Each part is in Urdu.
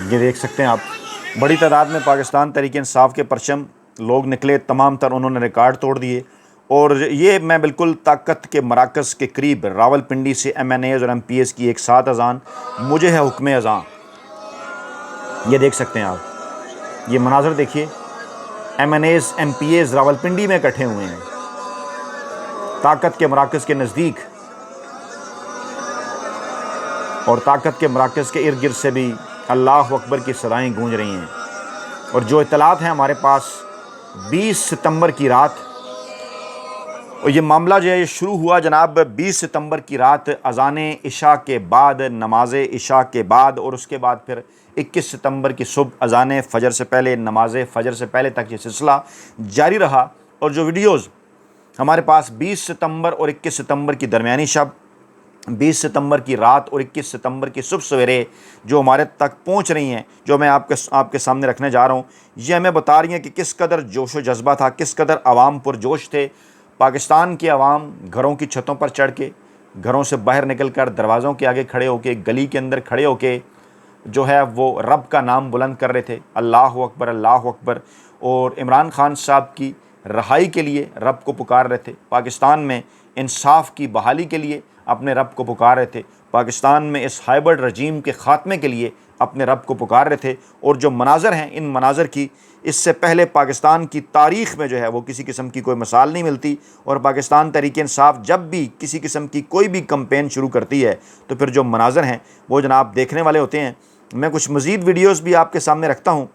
یہ دیکھ سکتے ہیں آپ، بڑی تعداد میں پاکستان تحریک انصاف کے پرچم لوگ نکلے، تمام تر انہوں نے ریکارڈ توڑ دیے، اور یہ میں بالکل طاقت کے مراکز کے قریب راولپنڈی سے ایم این ایز اور ایم پی ایز کی ایک ساتھ اذان، مجھے ہے حکم اذان۔ یہ دیکھ سکتے ہیں آپ، یہ مناظر دیکھیے، M N As M P As Rawalpindi میں اکٹھے ہوئے ہیں طاقت کے مراکز کے نزدیک، اور طاقت کے مراکز کے ارد گرد سے بھی اللہ اکبر کی صدائیں گونج رہی ہیں۔ اور جو اطلاعات ہیں ہمارے پاس، 20 ستمبر کی رات، اور یہ معاملہ جو ہے یہ شروع ہوا جناب 20 ستمبر کی رات اذان عشاء کے بعد، نماز عشاء کے بعد، اور اس کے بعد پھر 21 ستمبر کی صبح اذان فجر سے پہلے، نماز فجر سے پہلے تک یہ سلسلہ جاری رہا۔ اور جو ویڈیوز ہمارے پاس 20 ستمبر اور 21 ستمبر کی درمیانی شب، 20 ستمبر کی رات اور 21 ستمبر کی صبح سویرے جو ہمارے تک پہنچ رہی ہیں، جو میں آپ کے سامنے رکھنے جا رہا ہوں، یہ ہمیں بتا رہی ہیں کہ کس قدر جوش و جذبہ تھا، کس قدر عوام پرجوش تھے۔ پاکستان کے عوام گھروں کی چھتوں پر چڑھ کے، گھروں سے باہر نکل کر دروازوں کے آگے کھڑے ہو کے، گلی کے اندر کھڑے ہو کے جو ہے وہ رب کا نام بلند کر رہے تھے، اللہ اکبر اللہ اکبر، اور عمران خان صاحب کی رہائی کے لیے رب کو پکار رہے تھے، پاکستان میں انصاف کی بحالی کے لیے اپنے رب کو پکار رہے تھے، پاکستان میں اس ہائبرڈ رجیم کے خاتمے کے لیے اپنے رب کو پکار رہے تھے۔ اور جو مناظر ہیں، ان مناظر کی اس سے پہلے پاکستان کی تاریخ میں جو ہے وہ کسی قسم کی کوئی مثال نہیں ملتی، اور پاکستان تحریک انصاف جب بھی کسی قسم کی کوئی بھی کمپین شروع کرتی ہے تو پھر جو مناظر ہیں وہ جناب دیکھنے والے ہوتے ہیں۔ میں کچھ مزید ویڈیوز بھی آپ کے سامنے رکھتا ہوں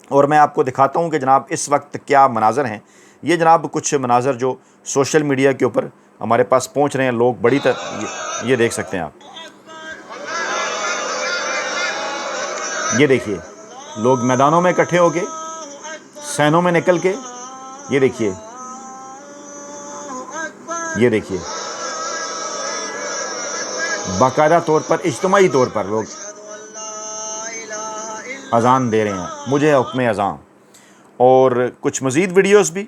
اور میں آپ کو دکھاتا ہوں کہ جناب اس وقت کیا مناظر ہیں۔ یہ جناب کچھ مناظر جو سوشل میڈیا کے اوپر ہمارے پاس پہنچ رہے ہیں، لوگ بڑی یہ دیکھ سکتے ہیں آپ، یہ دیکھیے لوگ میدانوں میں اکٹھے ہو کے، سینوں میں نکل کے، یہ دیکھیے باقاعدہ طور پر، اجتماعی طور پر لوگ اذان دے رہے ہیں، مجھے حکم اذان۔ اور کچھ مزید ویڈیوز بھی،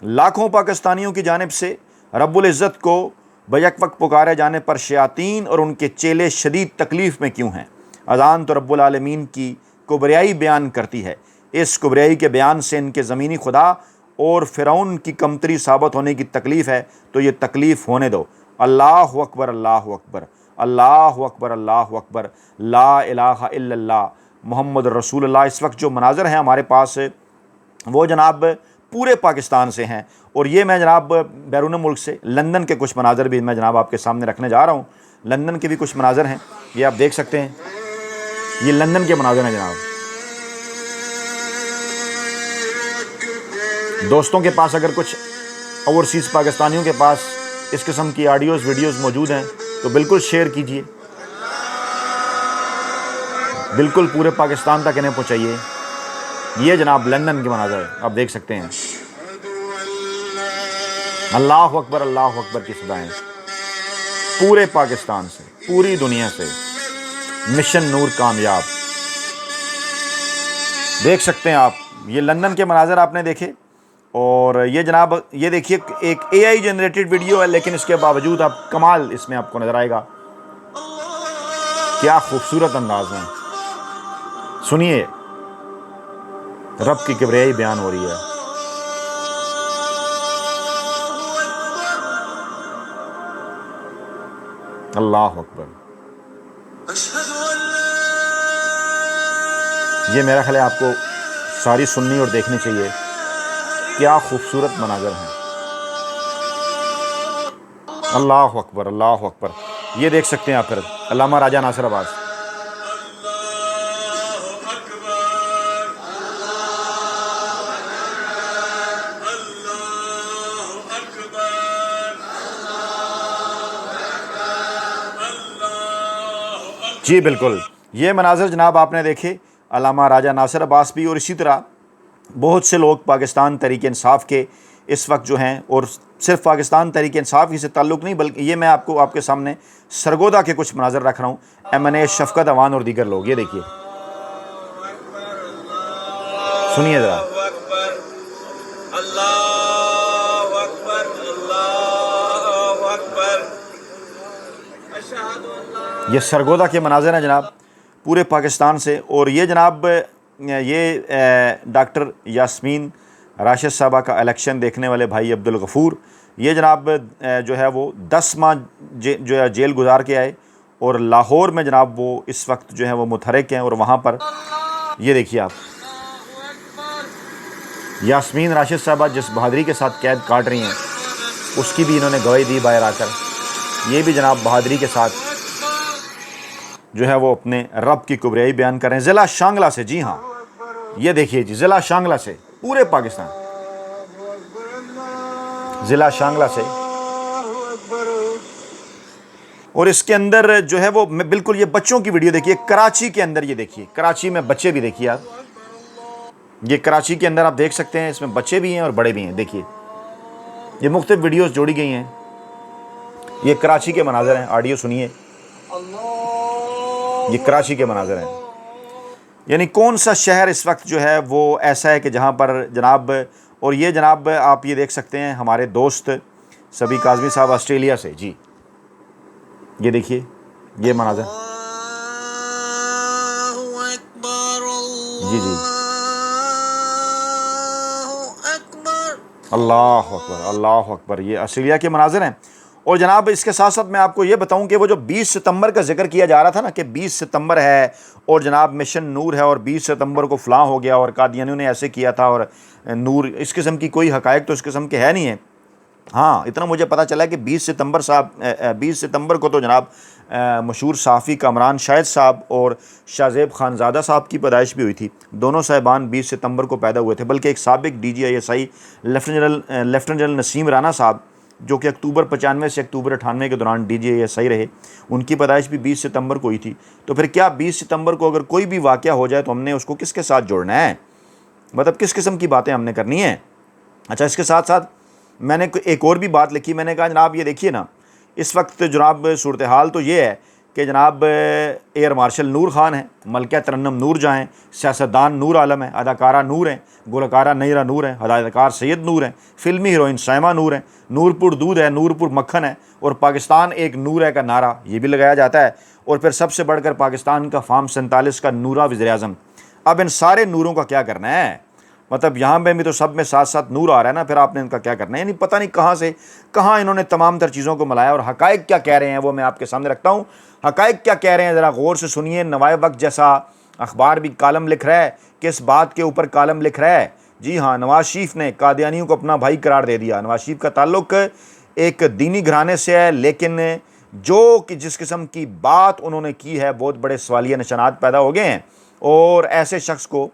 لاکھوں پاکستانیوں کی جانب سے رب العزت کو بیک وقت پکارے جانے پر شیاطین اور ان کے چیلے شدید تکلیف میں کیوں ہیں؟ اذان تو رب العالمین کی کبریائی بیان کرتی ہے، اس کبریائی کے بیان سے ان کے زمینی خدا اور فرعون کی کمتری ثابت ہونے کی تکلیف ہے، تو یہ تکلیف ہونے دو۔ اللہ اکبر اللہ اکبر اللہ اکبر اللہ اکبر، لا الہ الا اللہ محمد رسول اللہ۔ اس وقت جو مناظر ہیں ہمارے پاس وہ جناب پورے پاکستان سے ہیں، اور یہ میں جناب بیرون ملک سے لندن کے کچھ مناظر بھی میں جناب آپ کے سامنے رکھنے جا رہا ہوں۔ لندن کے بھی کچھ مناظر ہیں، یہ آپ دیکھ سکتے ہیں، یہ لندن کے مناظر ہیں جناب۔ دوستوں کے پاس اگر کچھ اوورسیز پاکستانیوں کے پاس اس قسم کی آڈیوز ویڈیوز موجود ہیں تو بالکل شیئر کیجئے، بالکل پورے پاکستان تک انہیں پہنچائیے۔ یہ جناب لندن کے مناظر آپ دیکھ سکتے ہیں، اللہ اکبر کی صدائیں پورے پاکستان سے، پوری دنیا سے، مشن نور کامیاب۔ دیکھ سکتے ہیں آپ، یہ لندن کے مناظر آپ نے دیکھے، اور یہ جناب یہ دیکھیے ایک اے آئی جنریٹڈ ویڈیو ہے، لیکن اس کے باوجود آپ کمال اس میں آپ کو نظر آئے گا، کیا خوبصورت انداز میں سنیے رب کی کبریائی بیان ہو رہی ہے۔ اللہ اکبر، یہ میرا خیال ہے آپ کو ساری سننی اور دیکھنی چاہیے، کیا خوبصورت مناظر ہیں۔ اللہ اکبر اللہ اکبر، یہ دیکھ سکتے ہیں آپ پھر علامہ راجہ ناصر عباس۔ جی بالکل، یہ مناظر جناب آپ نے دیکھے علامہ راجہ ناصر عباس بھی، اور اسی طرح بہت سے لوگ پاکستان تحریک انصاف کے اس وقت جو ہیں، اور صرف پاکستان تحریک انصاف ہی سے تعلق نہیں، بلکہ یہ میں آپ کے سامنے سرگودا کے کچھ مناظر رکھ رہا ہوں، ایم این اے شفقت اوان اور دیگر لوگ، یہ دیکھیے سنیے ذرا۔ یہ سرگودا کے مناظر ہیں جناب، پورے پاکستان سے. اور یہ جناب یہ ڈاکٹر یاسمین راشد صاحبہ کا الیکشن دیکھنے والے بھائی عبدالغفور, یہ جناب جو ہے وہ 10 ماہ جو ہے جیل گزار کے آئے, اور لاہور میں جناب وہ اس وقت جو ہے وہ متحرک ہیں. اور وہاں پر یہ دیکھیے آپ, یاسمین راشد صاحبہ جس بہادری کے ساتھ قید کاٹ رہی ہیں اس کی بھی انہوں نے گواہی دی باہر آ کر. یہ بھی جناب بہادری کے ساتھ جو ہے وہ اپنے رب کی کبریائی بیان کر رہے ہیں. ضلع شانگلہ سے, جی ہاں یہ دیکھیے جی, ضلع شانگلہ سے, پورے پاکستان, ضلع شانگلہ سے. اور اس کے اندر جو ہے وہ بالکل یہ بچوں کی ویڈیو دیکھیے, کراچی کے اندر, یہ دیکھیے کراچی میں بچے بھی دیکھیے آپ, یہ کراچی کے اندر آپ دیکھ سکتے ہیں, اس میں بچے بھی ہیں اور بڑے بھی ہیں. دیکھیے یہ مختلف ویڈیوز جوڑی گئی ہیں, یہ کراچی کے مناظر ہیں, آڈیو سنیے, یہ کراچی کے مناظر ہیں. یعنی کون سا شہر اس وقت جو ہے وہ ایسا ہے کہ جہاں پر جناب, اور یہ جناب آپ یہ دیکھ سکتے ہیں ہمارے دوست سبی کاظمی صاحب آسٹریلیا سے, جی یہ دیکھیے یہ مناظر, جی جی اللہ اکبر اللہ اکبر, یہ آسٹریلیا کے مناظر ہیں. اور جناب اس کے ساتھ ساتھ میں آپ کو یہ بتاؤں کہ وہ جو 20 ستمبر کا ذکر کیا جا رہا تھا نا کہ 20 ستمبر ہے اور جناب مشن نور ہے اور 20 ستمبر کو فلاں ہو گیا اور قادیانیوں نے ایسے کیا تھا اور نور, اس قسم کی کوئی حقائق تو اس قسم کے ہے نہیں ہیں. ہاں اتنا مجھے پتہ چلا کہ 20 ستمبر کو تو جناب مشہور صحافی کامران شاہد صاحب اور شاہ زیب خانزادہ صاحب کی پیدائش بھی ہوئی تھی. دونوں صاحبان 20 ستمبر کو پیدا ہوئے تھے. بلکہ ایک سابق DGISI لیفٹیننٹ جنرل نسیم رانا صاحب جو کہ اکتوبر 95 سے اکتوبر 98 کے دوران DGISI رہے, ان کی پیدائش بھی 20 ستمبر کو ہوئی تھی. تو پھر کیا 20 ستمبر کو اگر کوئی بھی واقعہ ہو جائے تو ہم نے اس کو کس کے ساتھ جوڑنا ہے, مطلب کس قسم کی باتیں ہم نے کرنی ہیں. اچھا اس کے ساتھ ساتھ میں نے ایک اور بھی بات لکھی, میں نے کہا جناب یہ دیکھیے نا اس وقت جناب صورتحال تو یہ ہے کہ جناب ایئر مارشل نور خان ہیں, ملکہ ترنم نور جہاں ہیں, سیاستدان نور عالم ہیں, اداکارہ نور ہیں, گلوکارہ نیرہ نور ہیں, ہدایتکار سید نور ہیں, فلمی ہیروئن سائمہ نور ہیں, نور پور دودھ ہے, نور پور مکھن ہے, اور پاکستان ایک نور ہے کا نعرہ یہ بھی لگایا جاتا ہے. اور پھر سب سے بڑھ کر پاکستان کا فارم 47 کا نورہ وزیر اعظم. اب ان سارے نوروں کا کیا کرنا ہے, مطلب یہاں پہ بھی تو سب میں ساتھ ساتھ نور آ رہا ہے نا, پھر آپ نے ان کا کیا کرنا ہے. یعنی پتہ نہیں کہاں سے کہاں انہوں نے تمام تر چیزوں کو ملایا. اور حقائق کیا کہہ رہے ہیں وہ میں آپ کے سامنے رکھتا ہوں. حقائق کیا کہہ رہے ہیں ذرا غور سے سنیے. نوائے وقت جیسا اخبار بھی کالم لکھ رہا ہے, کس بات کے اوپر کالم لکھ رہا ہے, جی ہاں نواز شریف نے قادیانیوں کو اپنا بھائی قرار دے دیا. نواز شریف کا تعلق ایک دینی گھرانے سے ہے, لیکن جو کہ جس قسم کی بات انہوں نے کی ہے بہت بڑے سوالیہ نشانات پیدا ہو گئے ہیں. اور ایسے شخص کو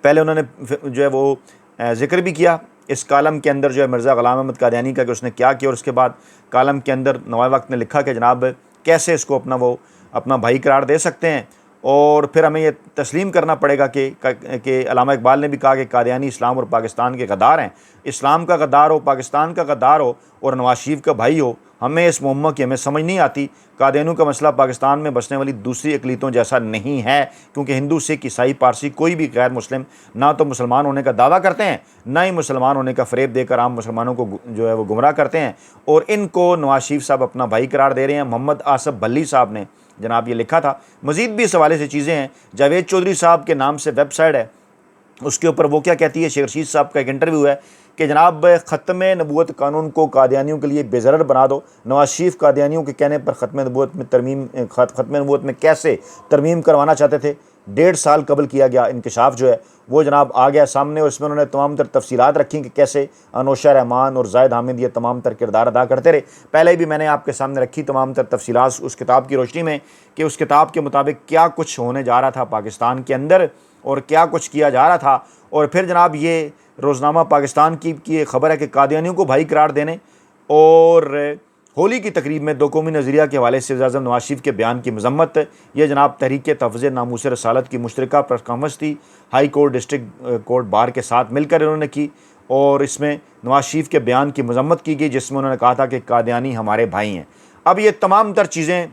پہلے انہوں نے جو ہے وہ ذکر بھی کیا اس کالم کے اندر جو ہے مرزا غلام احمد قادیانی کا کہ اس نے کیا کیا, اور اس کے بعد کالم کے اندر نوائے وقت نے لکھا کہ جناب کیسے اس کو اپنا بھائی قرار دے سکتے ہیں. اور پھر ہمیں یہ تسلیم کرنا پڑے گا کہ علامہ اقبال نے بھی کہا کہ قادیانی اسلام اور پاکستان کے غدار ہیں. اسلام کا غدار ہو, پاکستان کا غدار ہو اور نواز شریف کا بھائی ہو, ہمیں اس معمہ کی ہمیں سمجھ نہیں آتی. قادیانیوں کا مسئلہ پاکستان میں بسنے والی دوسری اقلیتوں جیسا نہیں ہے, کیونکہ ہندو سکھ عیسائی پارسی کوئی بھی غیر مسلم نہ تو مسلمان ہونے کا دعویٰ کرتے ہیں نہ ہی مسلمان ہونے کا فریب دے کر عام مسلمانوں کو جو ہے وہ گمراہ کرتے ہیں. اور ان کو نواز شریف صاحب اپنا بھائی قرار دے رہے ہیں. محمد آصف بھلی صاحب نے جناب یہ لکھا تھا. مزید بھی اس حوالے سے چیزیں ہیں. جاوید چودھری صاحب کے نام سے ویب سائٹ ہے, اس کے اوپر وہ کیا کہتی ہے, شیخ رشید صاحب کا ایک انٹرویو ہے کہ جناب ختم نبوت قانون کو قادیانیوں کے لیے بے ضرر بنا دو. نواز شریف قادیانیوں کے کہنے پر ختم نبوت میں کیسے ترمیم کروانا چاہتے تھے, 1.5 سال قبل کیا گیا انکشاف جو ہے وہ جناب آ گیا سامنے. اور اس میں انہوں نے تمام تر تفصیلات رکھی کہ کیسے انوشا رحمان اور زاہد حامد یہ تمام تر کردار ادا کرتے رہے. پہلے بھی میں نے آپ کے سامنے رکھی تمام تر تفصیلات اس کتاب کی روشنی میں کہ اس کتاب کے مطابق کیا کچھ ہونے جا رہا تھا پاکستان کے اندر اور کیا کچھ کیا جا رہا تھا. اور پھر جناب یہ روزنامہ پاکستان کی خبر ہے کہ قادیانیوں کو بھائی قرار دینے اور ہولی کی تقریب میں دو قومی نظریہ کے حوالے سے وزیر اعظم نواز شریف کے بیان کی مذمت. یہ جناب تحریک تحفظ ناموس رسالت کی مشترکہ پریس کانفرنس تھی, high court district court bar کے ساتھ مل کر انہوں نے کی, اور اس میں نواز شریف کے بیان کی مذمت کی گئی جس میں انہوں نے کہا تھا کہ قادیانی ہمارے بھائی ہیں. اب یہ تمام تر چیزیں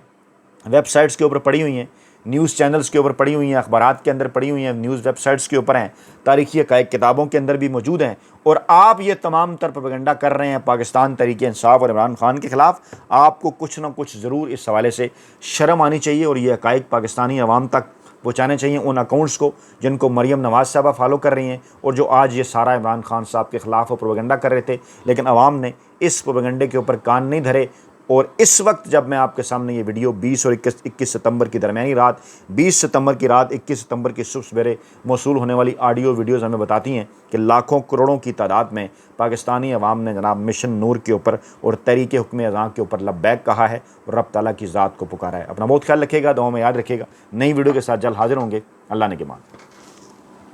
ویب سائٹس کے اوپر پڑی ہوئی ہیں. نیوز چینلز کے اوپر پڑھی ہوئی ہیں، اخبارات کے اندر پڑھی ہوئی ہیں، نیوز ویب سائٹس کے اوپر ہیں، تاریخی حقائق کتابوں کے اندر بھی موجود ہیں، اور آپ یہ تمام تر پروپیگنڈا کر رہے ہیں پاکستان تحریک انصاف اور عمران خان کے خلاف، آپ کو کچھ نہ کچھ ضرور اس حوالے سے شرم آنی چاہیے، اور یہ حقائق پاکستانی عوام تک پہنچانے چاہیے، ان اکاؤنٹس کو جن کو مریم نواز صاحبہ فالو کر رہی ہیں اور جو آج یہ سارا عمران خان صاحب کے خلاف وہ پروپیگنڈا کر رہے تھے، لیکن عوام نے اس پروپیگنڈے کے اوپر کان نہیں دھرے۔ اور اس وقت جب میں آپ کے سامنے یہ ویڈیو 20 اور 21 ستمبر کی درمیانی رات، 20 ستمبر کی رات، 21 ستمبر کی صبح سویرے موصول ہونے والی آڈیو ویڈیوز ہمیں بتاتی ہیں کہ لاکھوں کروڑوں کی تعداد میں پاکستانی عوام نے جناب مشن نور کے اوپر اور تحریک حکم اذاں کے اوپر لبیک کہا ہے اور رب تعالیٰ کی ذات کو پکارا ہے۔ اپنا بہت خیال رکھیے گا، دعاؤں میں یاد رکھیے گا۔ نئی ویڈیو کے ساتھ جلد حاضر ہوں گے، اللہ نے کے مان۔